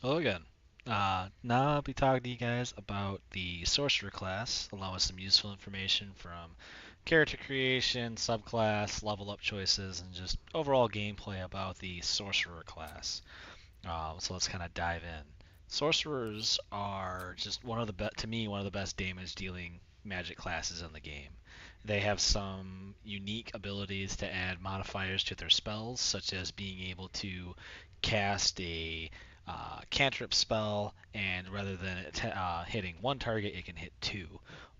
Hello again. Now I'll be talking to you guys about the Sorcerer class, along with some useful information from character creation, subclass, level up choices, and just overall gameplay about the Sorcerer class. So let's kind of dive in. Sorcerers are just to me, one of the best damage dealing magic classes in the game. They have some unique abilities to add modifiers to their spells, such as being able to cast a cantrip spell, and rather than hitting one target, it can hit two,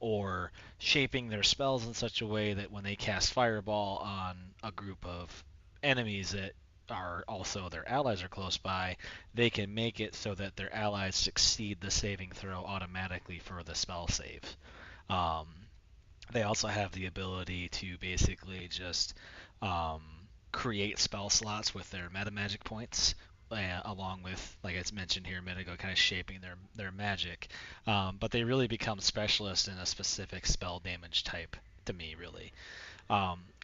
or shaping their spells in such a way that when they cast Fireball on a group of enemies that are also their allies are close by, they can make it so that their allies succeed the saving throw automatically for the spell save. Um, they also have the ability to basically just um, create spell slots with their meta magic points, along with, like I mentioned here a minute ago, kind of shaping their magic. But they really become specialists in a specific spell damage type to me, really.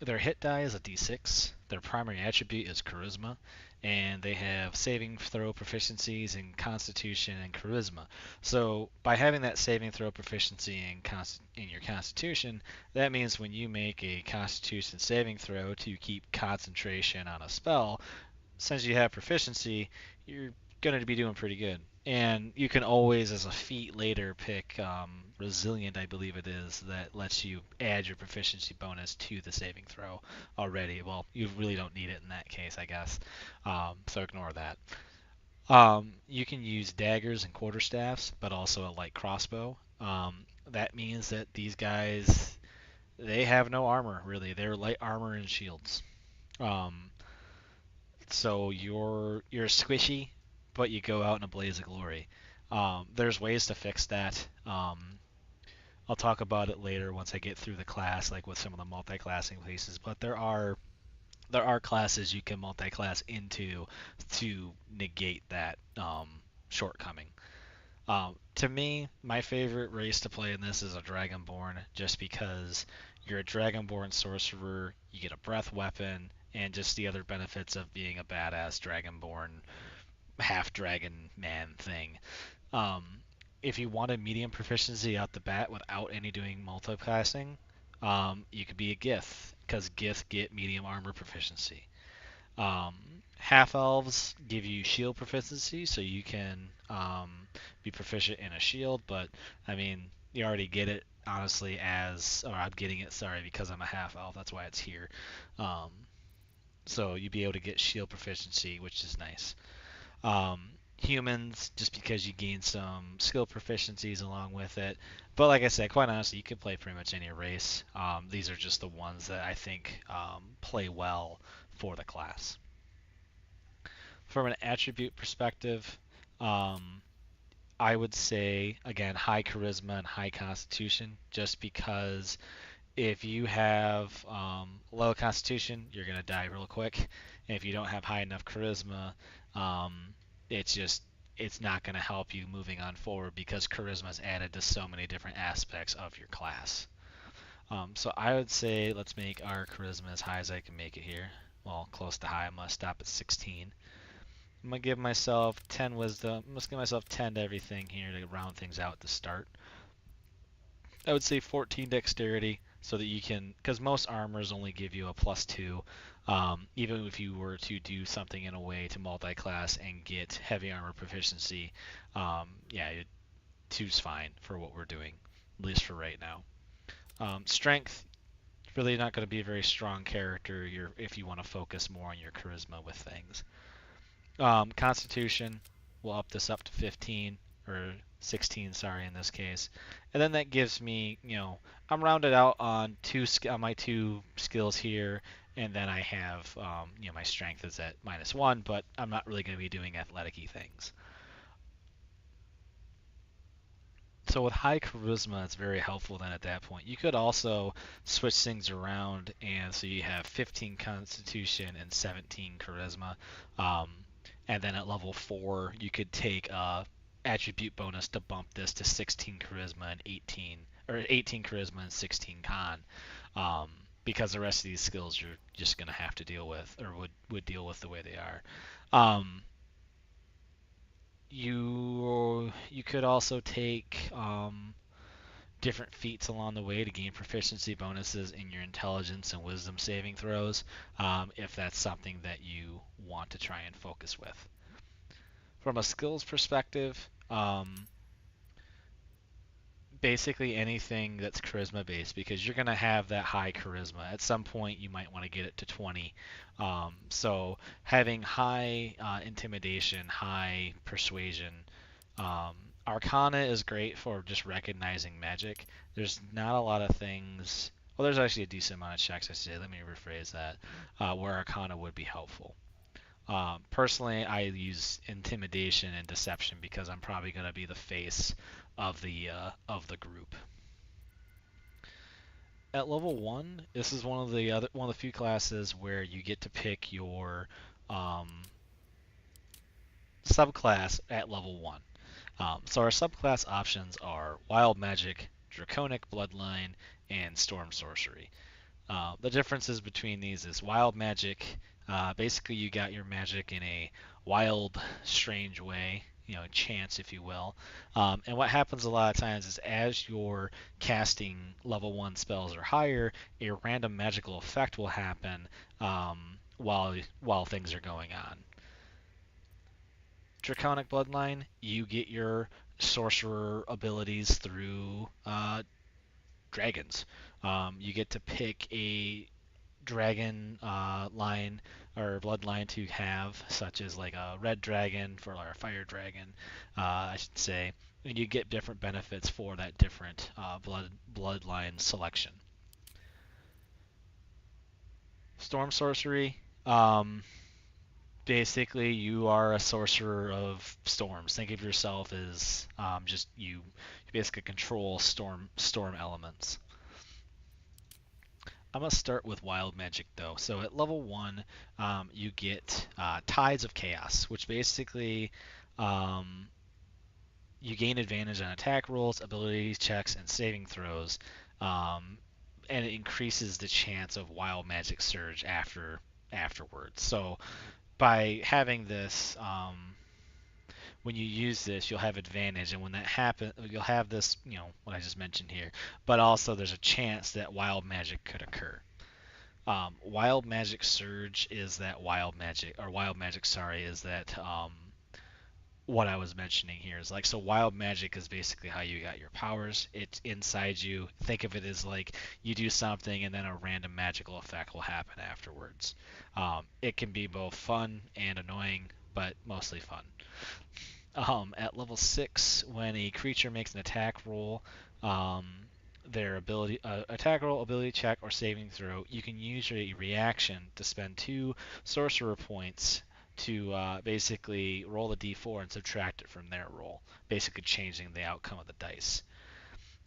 Their hit die is a d6. Their primary attribute is charisma, and they have saving throw proficiencies in constitution and charisma. So by having that saving throw proficiency in your constitution, that means when you make a constitution saving throw to keep concentration on a spell, since you have proficiency, you're going to be doing pretty good. And you can always, as a feat later, pick Resilient, I believe it is, that lets you add your proficiency bonus to the saving throw already. Well, you really don't need it in that case, I guess. So ignore that. You can use daggers and quarterstaffs, but also a light crossbow. That means that these guys, they have no armor, really. They're light armor and shields. Um, so you're squishy, but you go out in a blaze of glory. There's ways to fix that. I'll talk about it later once I get through the class, like with some of the multi-classing places. But there are classes you can multi-class into to negate that shortcoming. To me, my favorite race to play in this is a Dragonborn, just because you're a Dragonborn sorcerer, you get a breath weapon, and just the other benefits of being a badass Dragonborn half dragon man thing. Um, if you wanted medium proficiency out the bat without any doing multiclassing, you could be a Gith, because Gith get medium armor proficiency. Um, Half elves give you shield proficiency, so you can be proficient in a shield. But I mean, you already get it honestly or I'm getting it, sorry, because I'm a half elf. That's why it's here. Um, so you'd be able to get shield proficiency, which is nice. Humans, just because you gain some skill proficiencies along with it. But like I said, quite honestly, you can play pretty much any race. These are just the ones that I think play well for the class. From an attribute perspective, um, I would say again high charisma and high constitution, just because if you have low constitution, you're gonna die real quick. And if you don't have high enough charisma, um, it's just it's not gonna help you moving on forward because charisma is added to so many different aspects of your class. So I would say let's make our charisma as high as I can make it here. Well, close to high. I'm gonna stop at 16. I'm gonna give myself 10 wisdom. I'm just give myself 10 to everything here to round things out to start. I would say 14 dexterity so that you can, because most armors only give you a +2. Even if you were to do something in a way to multi-class and get heavy armor proficiency, yeah, two's fine for what we're doing, at least for right now. Strength, really not going to be a very strong character if you want to focus more on your charisma with things. Constitution, we'll up this up to 15 or 16, sorry, in this case, and then that gives me, I'm rounded out on on my two skills here, and then I have, my strength is at -1, but I'm not really going to be doing athletic-y things. So with high charisma, it's very helpful then at that point. You could also switch things around, and so you have 15 constitution and 17 charisma. Um, and then at level 4, you could take a attribute bonus to bump this to 16 charisma and 18, or 18 charisma and 16 con. Um, because the rest of these skills you're just going to have to deal with, or would deal with the way they are. Um, you could also take different feats along the way to gain proficiency bonuses in your intelligence and wisdom saving throws, if that's something that you want to try and focus with. From a skills perspective, basically anything that's charisma based, because you're going to have that high charisma. At some point, you might want to get it to 20. So having high intimidation, high persuasion. um, Arcana is great for just recognizing magic. There's not a lot of things. Well, there's actually a decent amount of checks, I say. Let me rephrase that, where Arcana would be helpful. Personally, I use intimidation and deception because I'm probably going to be the face of the group. At level one, this is one of the few classes where you get to pick your um, subclass at level one. So our subclass options are Wild Magic, Draconic, Bloodline, and Storm Sorcery. The differences between these is Wild Magic. Basically, you got your magic in a wild, strange way, chance, if you will. And what happens a lot of times is as you're casting level 1 spells or higher, a random magical effect will happen while things are going on. Draconic Bloodline, you get your sorcerer abilities through dragons. You get to pick a dragon line or bloodline to have, such as like a red dragon for our fire dragon, I should say. And you get different benefits for that different bloodline selection. Storm sorcery. Basically, you are a sorcerer of storms. Think of yourself as just you basically control storm elements. I'm going to start with Wild Magic though. So at level 1, you get Tides of Chaos, which basically um, you gain advantage on attack rolls, abilities, checks, and saving throws, and it increases the chance of Wild Magic Surge afterwards. So by having this, when you use this, you'll have advantage, and when that happens, you'll have this, what I just mentioned here. But also, there's a chance that wild magic could occur. Wild magic surge is that wild magic, or wild magic, sorry, is that what I was mentioning here is like, so wild magic is basically how you got your powers. It's inside you. Think of it as like you do something and then a random magical effect will happen afterwards. It can be both fun and annoying, but mostly fun. At level 6, when a creature makes an attack roll, their attack roll, ability check, or saving throw, you can use a reaction to spend 2 sorcerer points to basically roll the d4 and subtract it from their roll, basically changing the outcome of the dice.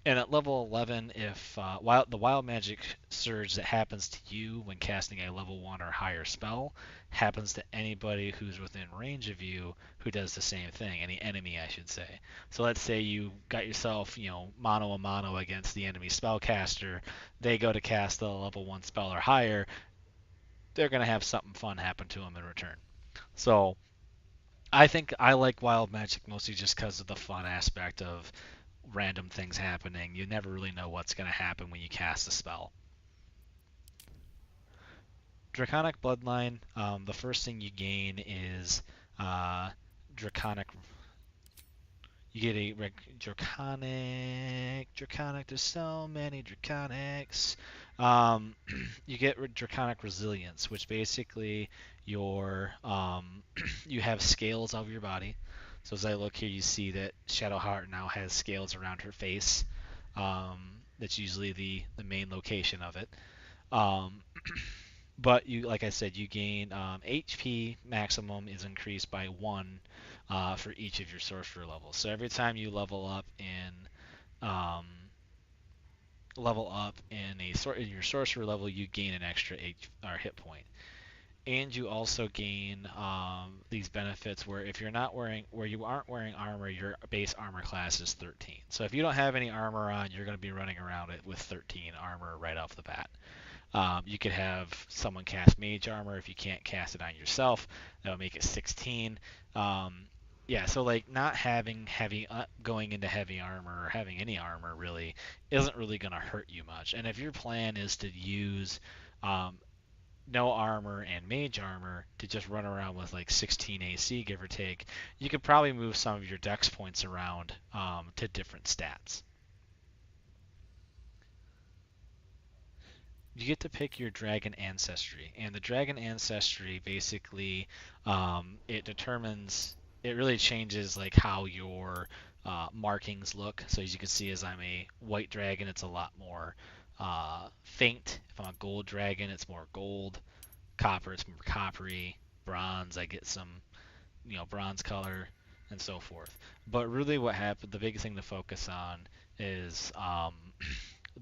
And at level 11, if the wild magic surge that happens to you when casting a level 1 or higher spell happens to anybody who's within range of you who does the same thing, any enemy, I should say. So let's say you got yourself, mano a mano against the enemy spellcaster. They go to cast a level 1 spell or higher. They're going to have something fun happen to them in return. So I think I like wild magic mostly just because of the fun aspect of random things happening. You never really know what's going to happen when you cast a spell. Draconic Bloodline, the first thing you gain is Draconic. You get a Draconic. There's so many Draconics. You get Draconic Resilience, which basically you have scales over your body. So as I look here, you see that Shadowheart now has scales around her face. That's usually the main location of it. But like I said, you gain HP maximum is increased by 1 for each of your sorcerer levels. So every time you level up in your sorcerer level, you gain an extra hit point. And you also gain these benefits where if you aren't wearing armor, your base armor class is 13. So if you don't have any armor on, you're going to be running around it with 13 armor right off the bat. You could have someone cast mage armor if you can't cast it on yourself. That would make it 16. Yeah, so like not having heavy going into heavy armor or having any armor really isn't really going to hurt you much. And if your plan is to use um, no armor and mage armor to just run around with like 16 AC give or take, you could probably move some of your dex points around to different stats. You get to pick your dragon ancestry, and the dragon ancestry basically it determines it really changes like how your markings look. So as you can see, as I'm a white dragon, it's a lot more faint. If I'm a gold dragon, it's more gold. Copper, it's more coppery. Bronze, I get some bronze color and so forth. But really, what happened? The biggest thing to focus on is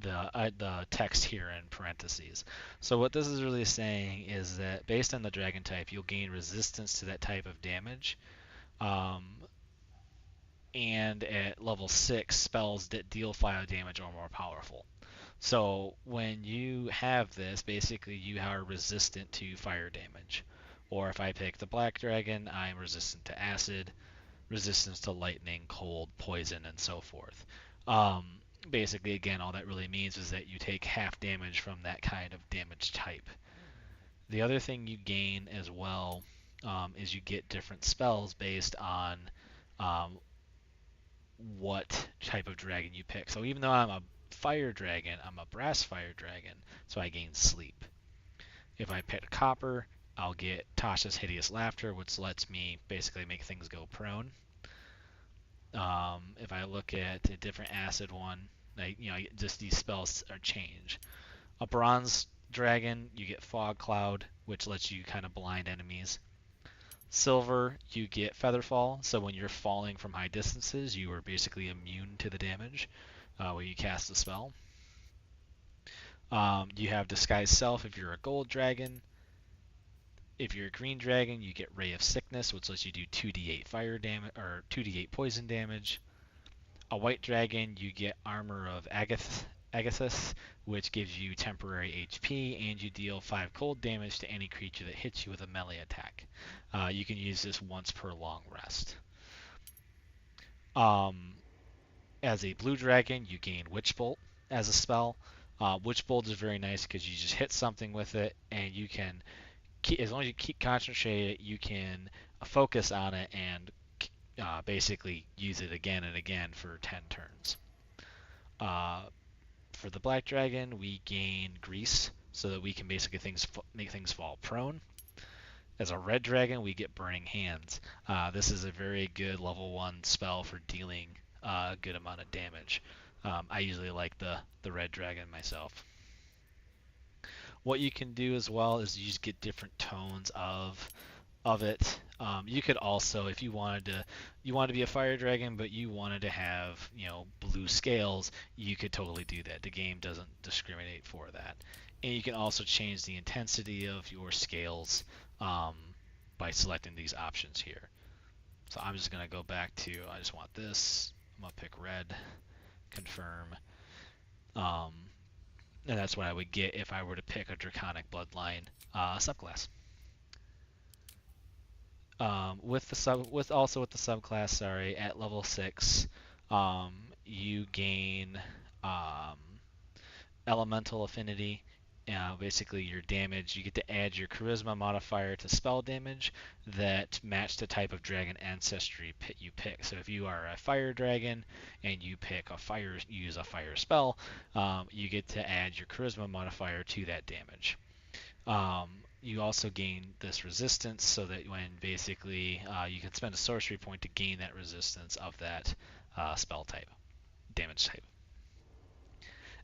the text here in parentheses. So what this is really saying is that based on the dragon type, you'll gain resistance to that type of damage. Um, and at level 6, spells that deal fire damage are more powerful. So when you have this, basically you are resistant to fire damage. Or if I pick the black dragon, I'm resistant to acid, resistance to lightning, cold, poison, and so forth. Um, Basically, again, all that really means is that you take half damage from that kind of damage type. The other thing you gain as well is you get different spells based on um, what type of dragon you pick. So even though I'm a fire dragon, I'm a brass fire dragon, so I gain sleep. If I pick copper, I'll get Tasha's Hideous Laughter, which lets me basically make things go prone. If I look at a different acid one, like just these spells are change. A bronze dragon, you get Fog Cloud, which lets you kind of blind enemies. Silver, you get Featherfall, so when you're falling from high distances, you are basically immune to the damage when you cast the spell. You have Disguise Self if you're a gold dragon. If you're a green dragon, you get Ray of Sickness, which lets you do 2d8 fire damage or 2d8 poison damage. A white dragon, you get Armor of Agathis, which gives you temporary HP, and you deal 5 cold damage to any creature that hits you with a melee attack. You can use this once per long rest. Um, as a blue dragon, you gain Witch Bolt as a spell. Witch Bolt is very nice because you just hit something with it, and you can, as long as you keep concentrated, you can focus on it and basically use it again and again for 10 turns. Uh, for the black dragon, we gain Grease so that we can basically make things fall prone. As a red dragon, we get Burning Hands. This is a very good level 1 spell for dealing a good amount of damage. I usually like the red dragon myself. What you can do as well is you just get different tones of it. You could also, if you wanted to be a fire dragon, but you wanted to have blue scales, you could totally do that. The game doesn't discriminate for that, and you can also change the intensity of your scales by selecting these options here. So I'm just gonna go back to I just want this. I'm gonna pick red, confirm, um, and that's what I would get if I were to pick a Draconic Bloodline subclass. With the subclass, sorry, at level 6, you gain um, elemental affinity. Basically, your damage, you get to add your charisma modifier to spell damage that match the type of dragon ancestry you pick. So if you are a fire dragon and you use a fire spell, you get to add your charisma modifier to that damage. You also gain this resistance so that when basically you can spend a sorcery point to gain that resistance of that spell type, damage type.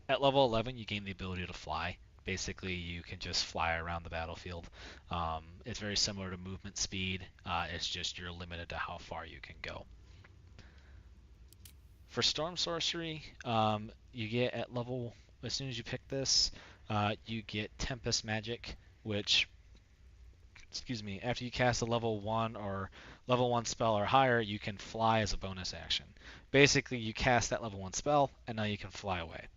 At level 11, you gain the ability to fly. Basically, you can just fly around the battlefield. It's very similar to movement speed. It's just you're limited to how far you can go. For Storm Sorcery, you get at level, as soon as you pick this, you get Tempest Magic, which, excuse me, after you cast a level 1 or level 1 spell or higher, you can fly as a bonus action. Basically, you cast that level 1 spell, and now you can fly away.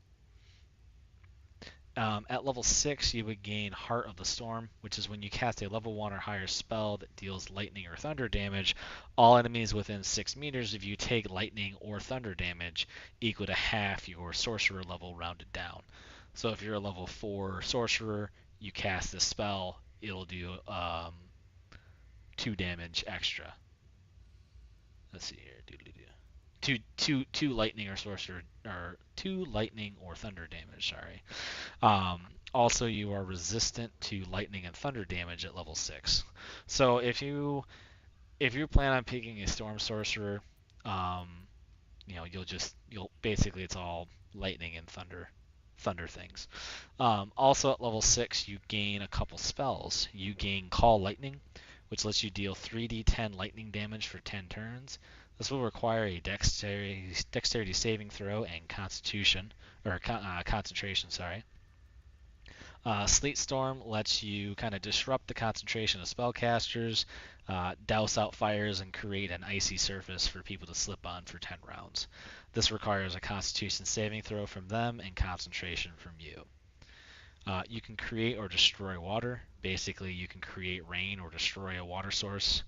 At level 6, you would gain Heart of the Storm, which is when you cast a level 1 or higher spell that deals lightning or thunder damage. All enemies within 6 meters of you take lightning or thunder damage equal to half your sorcerer level rounded down. So if you're a level 4 sorcerer, you cast this spell, it'll do 2 damage extra. Let's see here. Two lightning or sorcerer, or 2 lightning or thunder damage, sorry. Also, you are resistant to lightning and thunder damage at level 6. So if you plan on picking a storm sorcerer, um, you'll basically it's all lightning and thunder things. Also at level 6, you gain a couple spells. You gain Call Lightning, which lets you deal 3d10 lightning damage for 10 turns. This will require a dexterity saving throw and concentration. Sorry. Sleet Storm lets you kind of disrupt the concentration of spellcasters, douse out fires, and create an icy surface for people to slip on for 10 rounds. This requires a Constitution saving throw from them and concentration from you. You can create or destroy water. Basically, you can create rain or destroy a water source.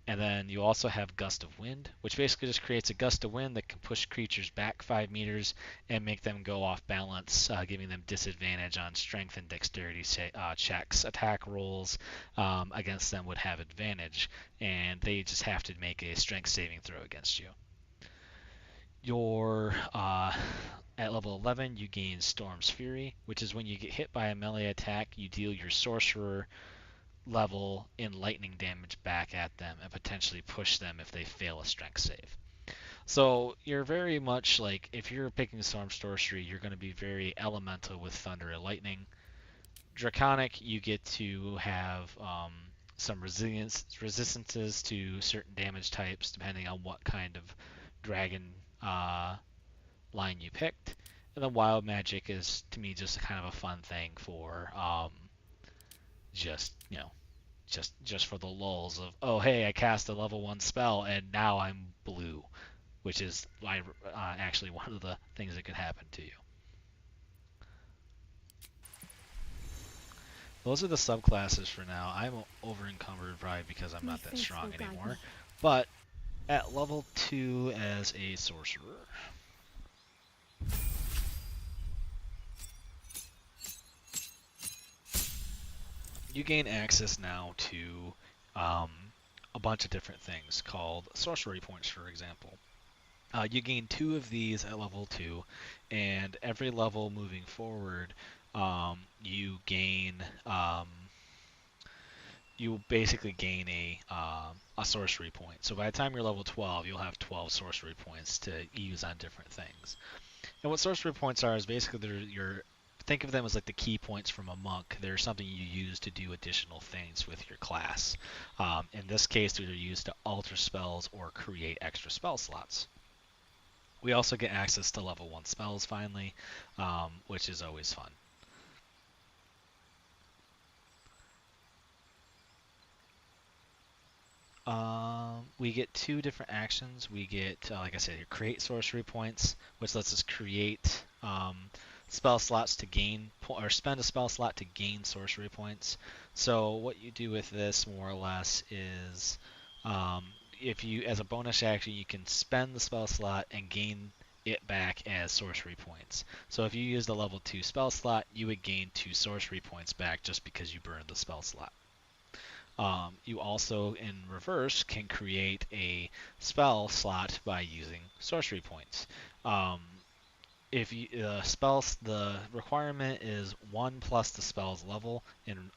And then you also have Gust of Wind, which basically just creates a gust of wind that can push creatures back 5 meters and make them go off balance, giving them disadvantage on strength and dexterity checks. Attack rolls against them would have advantage, and they just have to make a strength saving throw against you. At level 11, you gain Storm's Fury, which is when you get hit by a melee attack, you deal your sorcerer level in lightning damage back at them and potentially push them if they fail a strength save. So you're very much like, if you're picking Storm Sorcery, you're going to be very elemental with thunder and lightning. Draconic, you get to have some resistances to certain damage types depending on what kind of dragon line you picked. And then Wild Magic is, to me, just kind of a fun thing for just for the lulls of, oh hey, I cast a level 1 spell and now I'm blue, which is actually one of the things that could happen to you. Those are the subclasses for now. I'm over encumbered probably because I'm not that strong anymore. But at level 2 as a sorcerer, you gain access now to a bunch of different things called sorcery points, for example. You gain 2 of these at level 2, and every level moving forward, you basically gain a sorcery point. So by the time you're level 12, you'll have 12 sorcery points to use on different things. And what sorcery points are is basically think of them as like the key points from a monk. They're something you use to do additional things with your class. In this case, they're used to alter spells or create extra spell slots. We also get access to level 1 spells finally, which is always fun. We get 2 different actions. We get, like I said, create sorcery points, which lets us create spell slots to gain, or spend a spell slot to gain sorcery points. So what you do with this, more or less, is if you, as a bonus action, you can spend the spell slot and gain it back as sorcery points. So if you use the level 2 spell slot, you would gain 2 sorcery points back just because you burned the spell slot. You also, in reverse, can create a spell slot by using sorcery points. If you, the requirement is 1 plus the spell's level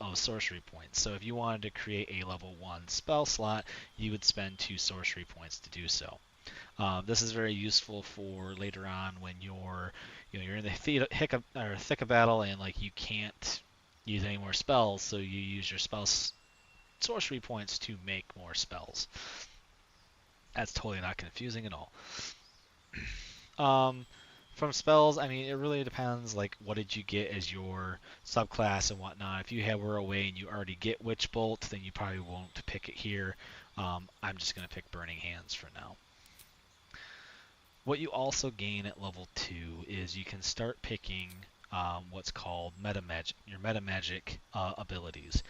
of sorcery points. So if you wanted to create a level 1 spell slot, you would spend 2 sorcery points to do so. This is very useful for later on when you're in the thick of battle and like you can't use any more spells, so you use your sorcery points to make more spells. That's totally not confusing at all. From spells, I mean, it really depends, like, what did you get as your subclass and whatnot. If you were away and you already get Witch Bolt, then you probably won't pick it here. I'm just going to pick Burning Hands for now. What you also gain at level 2 is you can start picking what's called your meta magic abilities.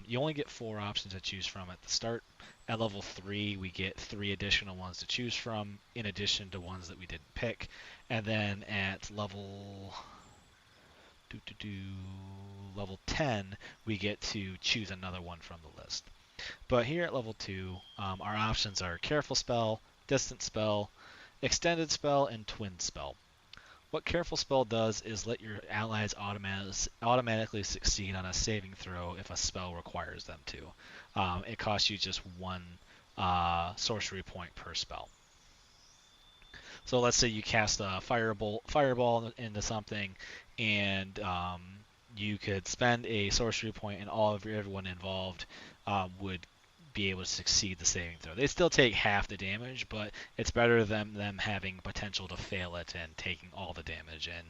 You only get 4 options to choose from at the start. At level 3, we get 3 additional ones to choose from, in addition to ones that we didn't pick. And then at level 10, we get to choose another one from the list. But here at level 2, our options are Careful Spell, Distant Spell, Extended Spell, and Twin Spell. What Careful Spell does is let your allies automatically succeed on a saving throw if a spell requires them to. It costs you just 1 sorcery point per spell. So let's say you cast a fireball into something, and you could spend a sorcery point, and everyone involved would be able to succeed the saving throw. They still take half the damage, but it's better than them having potential to fail it and taking all the damage. And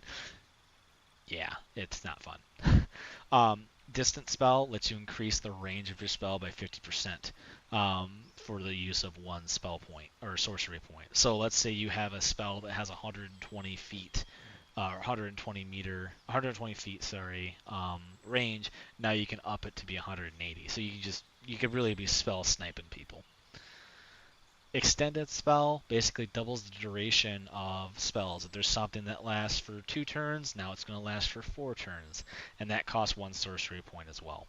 yeah, it's not fun. Distant Spell lets you increase the range of your spell by 50%. For the use of 1 spell point or sorcery point. So let's say you have a spell that has 120 feet or 120 feet, range. Now you can up it to be 180. So you could really be spell sniping people. Extended Spell basically doubles the duration of spells. If there's something that lasts for 2 turns, now it's going to last for 4 turns, and that costs 1 sorcery point as well.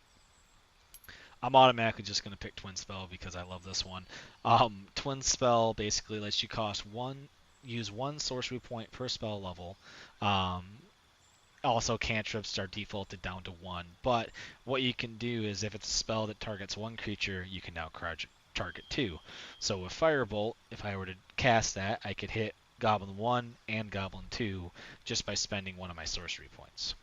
I'm automatically just going to pick Twin Spell because I love this one. Twin Spell basically lets you use 1 sorcery point per spell level. Also, cantrips are defaulted down to 1. But what you can do is if it's a spell that targets 1 creature, you can now target 2. So with Firebolt, if I were to cast that, I could hit Goblin 1 and Goblin 2 just by spending 1 of my sorcery points.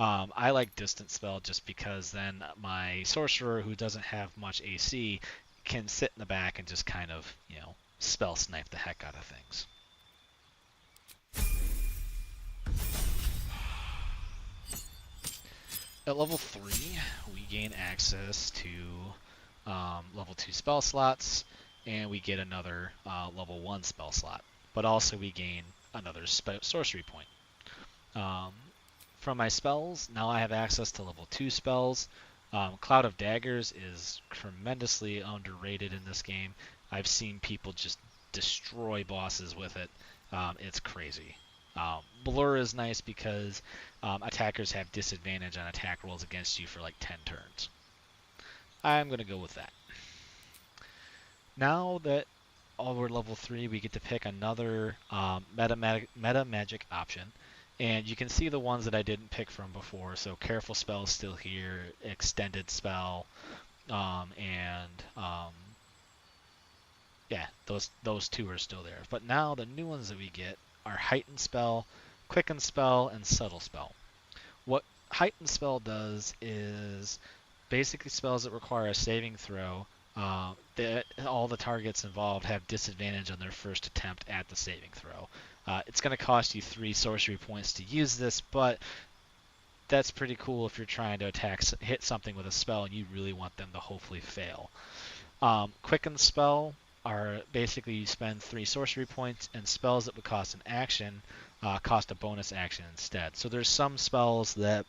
I like Distant Spell just because then my Sorcerer, who doesn't have much AC, can sit in the back and just kind of, spell snipe the heck out of things. At level 3, we gain access to level 2 spell slots, and we get another level 1 spell slot. But also we gain another sorcery point. From my spells, now I have access to level 2 spells. Cloud of Daggers is tremendously underrated in this game. I've seen people just destroy bosses with it. It's crazy. Blur is nice because attackers have disadvantage on attack rolls against you for like 10 turns. I'm going to go with that. Now that we're level 3, we get to pick another meta magic option. And you can see the ones that I didn't pick from before. So Careful Spell is still here, Extended Spell, yeah, those 2 are still there. But now the new ones that we get are Heightened Spell, Quicken Spell, and Subtle Spell. What Heightened Spell does is basically spells that require a saving throw. That all the targets involved have disadvantage on their first attempt at the saving throw. It's going to cost you 3 sorcery points to use this, but that's pretty cool if you're trying to hit something with a spell and you really want them to hopefully fail. Quicken Spell are basically you spend 3 sorcery points, and spells that would cost an action cost a bonus action instead. So there's some spells that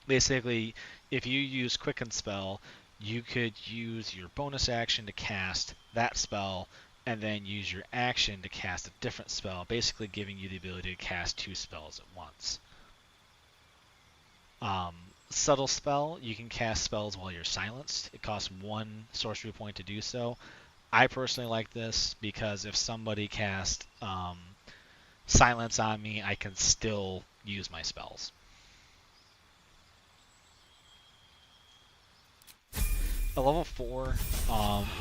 basically, if you use Quicken Spell, you could use your bonus action to cast that spell, and then use your action to cast a different spell, basically giving you the ability to cast 2 spells at once. Subtle Spell, you can cast spells while you're silenced. It costs 1 sorcery point to do so. I personally like this because if somebody casts silence on me, I can still use my spells. At level 4,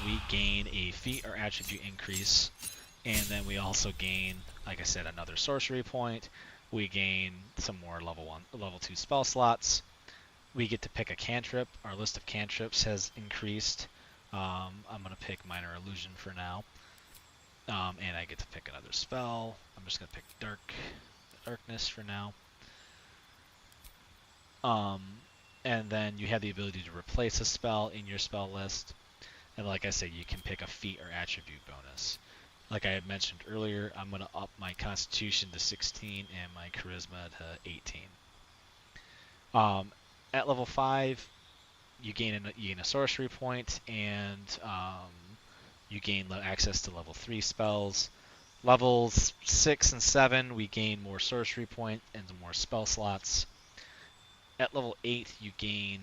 we gain a feat or attribute increase, and then we also gain, like I said, another sorcery point. We gain some more level 2 spell slots. We get to pick a cantrip. Our list of cantrips has increased. I'm going to pick Minor Illusion for now, and I get to pick another spell. I'm just going to pick Darkness for now. And then you have the ability to replace a spell in your spell list. And like I said, you can pick a feat or attribute bonus. like I had mentioned earlier, I'm going to up my Constitution to 16 and my Charisma to 18. At level 5, you gain a sorcery point, and you gain access to level 3 spells. Levels 6 and 7, we gain more sorcery points and more spell slots. At level 8, you gain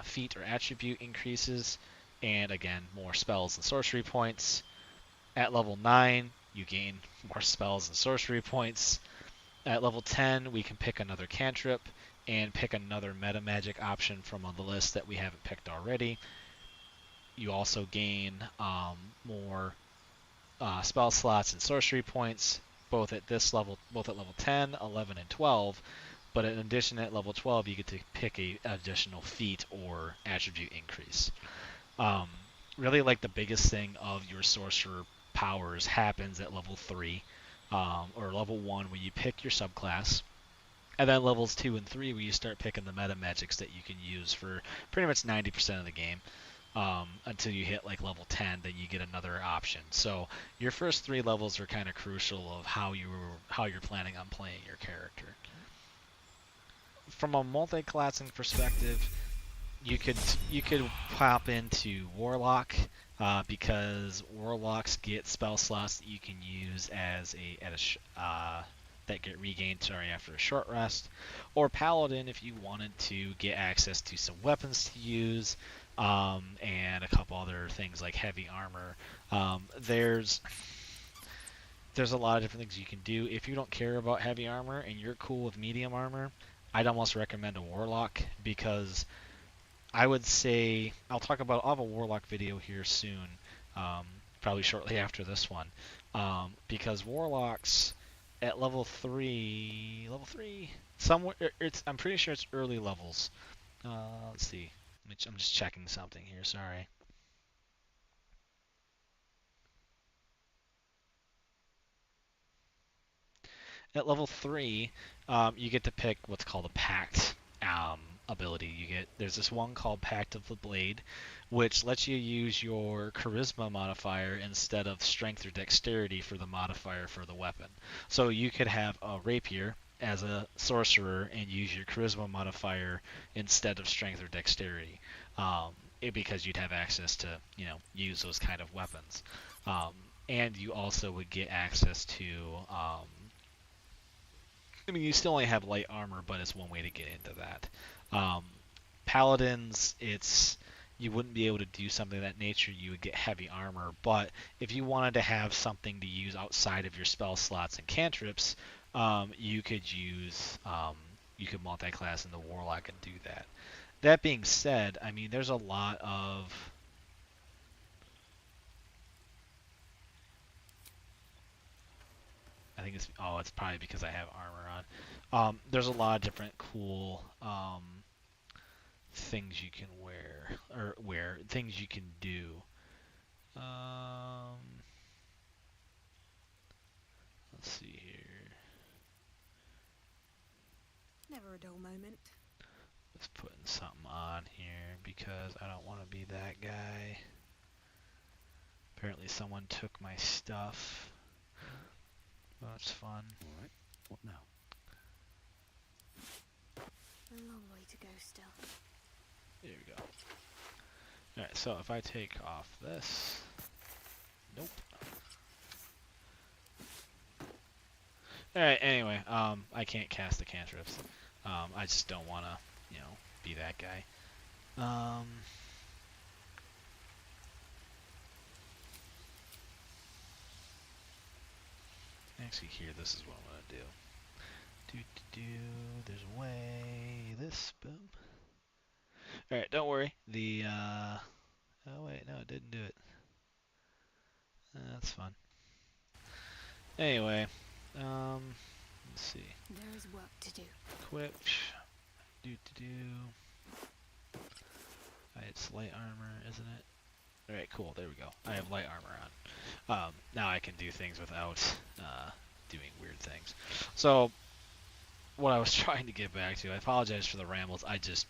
feat or attribute increases, and again, more spells and sorcery points. At level 9, you gain more spells and sorcery points. At level 10, we can pick another cantrip and pick another meta magic option from on the list that we haven't picked already. You also gain more spell slots and sorcery points, both at level 10, 11, and 12. But in addition, at level 12, you get to pick an additional feat or attribute increase. Really, like the biggest thing of your sorcerer powers happens at level 3 or level 1, where you pick your subclass. And then levels 2 and 3, where you start picking the meta magics that you can use for pretty much 90% of the game. Until you hit like level 10, then you get another option. So your first 3 levels are kind of crucial of how you're planning on playing your character. From a multi-classing perspective, you could pop into Warlock because Warlocks get spell slots that you can use that get regained after a short rest, or Paladin if you wanted to get access to some weapons to use, and a couple other things like heavy armor. There's a lot of different things you can do. If you don't care about heavy armor and you're cool with medium armor, I'd almost recommend a Warlock, because I would say I'll have a Warlock video here soon, probably shortly after this one, because Warlocks at level 3, somewhere I'm pretty sure it's early levels. Let's see. I'm just checking something here. Sorry. At level 3, you get to pick what's called a Pact ability. There's this one called Pact of the Blade, which lets you use your Charisma modifier instead of Strength or Dexterity for the modifier for the weapon. So you could have a Rapier as a Sorcerer and use your Charisma modifier instead of Strength or Dexterity, because you'd have access to use those kind of weapons. And you also would get access to you still only have light armor, but it's one way to get into that. Paladins, you wouldn't be able to do something of that nature. You would get heavy armor, but if you wanted to have something to use outside of your spell slots and cantrips, you could multi-class in the Warlock and do that. That being said, there's a lot of it's probably because I have armor on. There's a lot of different cool things you can wear, things you can do. Let's see here. Never a dull moment. Just putting something on here because I don't want to be that guy. Apparently someone took my stuff. Well, that's fun. Alright, what now? A long way to go still. There we go. Alright, so if I take off this... Nope. Alright, anyway, I can't cast the cantrips. I just don't want to, be that guy. Actually, here, this is what I'm going to do. There's a way. This, boom. Alright, don't worry. Oh, wait, no, it didn't do it. That's fun. Anyway, let's see. There is work to do. Equip. It's light armor, isn't it? Alright, cool. There we go. I have light armor on. Now I can do things without doing weird things. So, what I was trying to get back to, I apologize for the rambles. I just,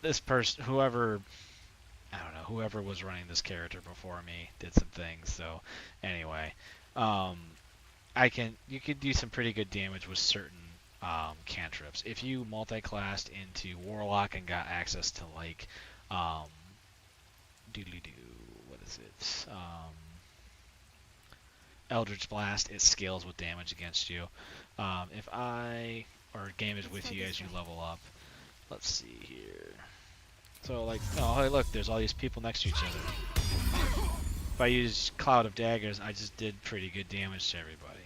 this person, whoever I don't know, whoever was running this character before me did some things. So anyway, um, you could do some pretty good damage with certain cantrips. If you multi-classed into Warlock and got access to like um, what is it? Eldritch Blast, it scales with damage against you. If I or damage with you as you level up. Let's see here. So like, oh hey look, there's all these people next to each other. If I use Cloud of Daggers, I just did pretty good damage to everybody.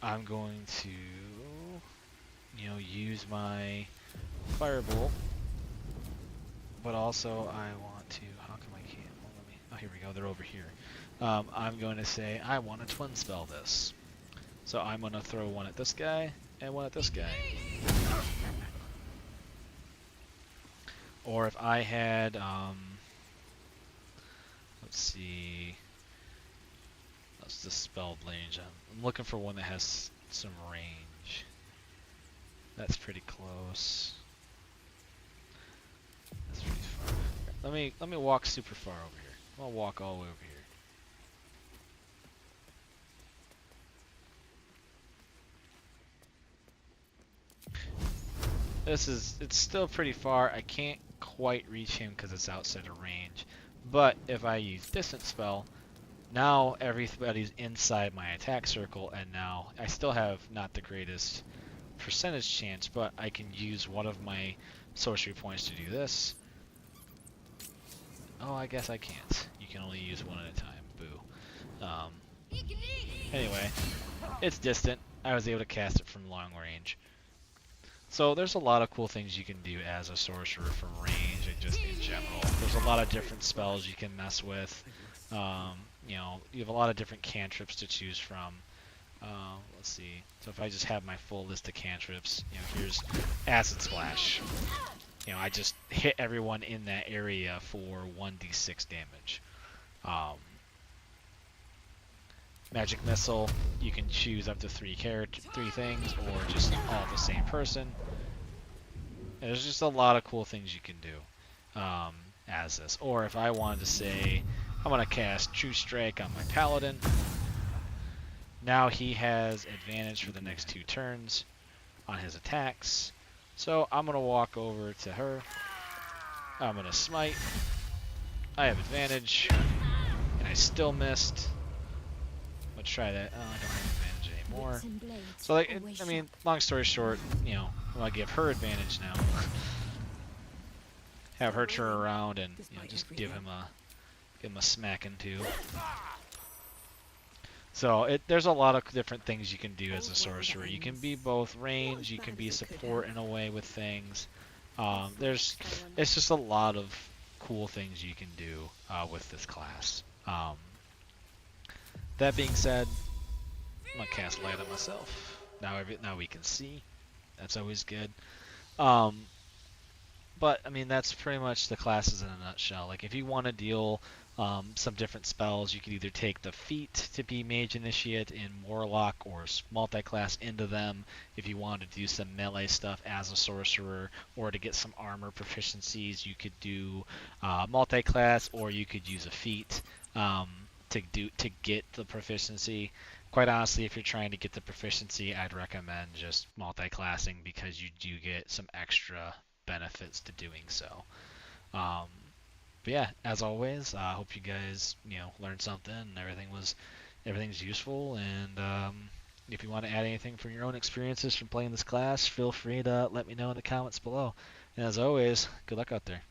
I'm going to, use my Firebolt, but also I want to. How come I can't? Well, let me. Oh, here we go. They're over here. I'm going to say I want to twin spell this. So I'm going to throw one at this guy and one at this guy. Or if I had, let's see, let's dispel range. I'm looking for one that has some range. That's pretty close. That's pretty far. Let me walk super far over here. I'll walk all the way over here. It's still pretty far. I can't quite reach him because it's outside of range. But if I use Distance Spell, now everybody's inside my attack circle, and now I still have not the greatest percentage chance, but I can use one of my sorcery points to do this. Oh, I guess I can't. You can only use one at a time. Boo. Anyway, it's distant. I was able to cast it from long range. So there's a lot of cool things you can do as a sorcerer from range and just in general. There's a lot of different spells you can mess with. You have a lot of different cantrips to choose from. Let's see. So if I just have my full list of cantrips, here's Acid Splash. I just hit everyone in that area for 1d6 damage. Magic Missile, you can choose up to three things, or just all the same person. And there's just a lot of cool things you can do as this. Or if I wanted to say, I'm going to cast True Strike on my Paladin. Now he has advantage for the next 2 turns on his attacks. So I'm going to walk over to her. I'm going to smite. I have advantage. And I still missed. Let's try that. Oh, I don't have advantage anymore. So, like, long story short, I'm going to give her advantage now. Have her turn around and just give him a smacking too. So there's a lot of different things you can do as a sorcerer. You can be both range, you can be support in a way with things. It's just a lot of cool things you can do with this class. That being said, I'm gonna cast Light on myself. Now we can see. That's always good. But that's pretty much the classes in a nutshell. Like if you want to deal some different spells, you could either take the feat to be Mage Initiate in Warlock or multi-class into them if you wanted to do some melee stuff as a sorcerer, or to get some armor proficiencies, you could do multi-class, or you could use a feat to get the proficiency. Quite honestly, if you're trying to get the proficiency, I'd recommend just multi-classing because you do get some extra benefits to doing so. But yeah, as always, I hope you guys learned something and everything's useful. And if you want to add anything from your own experiences from playing this class, feel free to let me know in the comments below. And as always, good luck out there.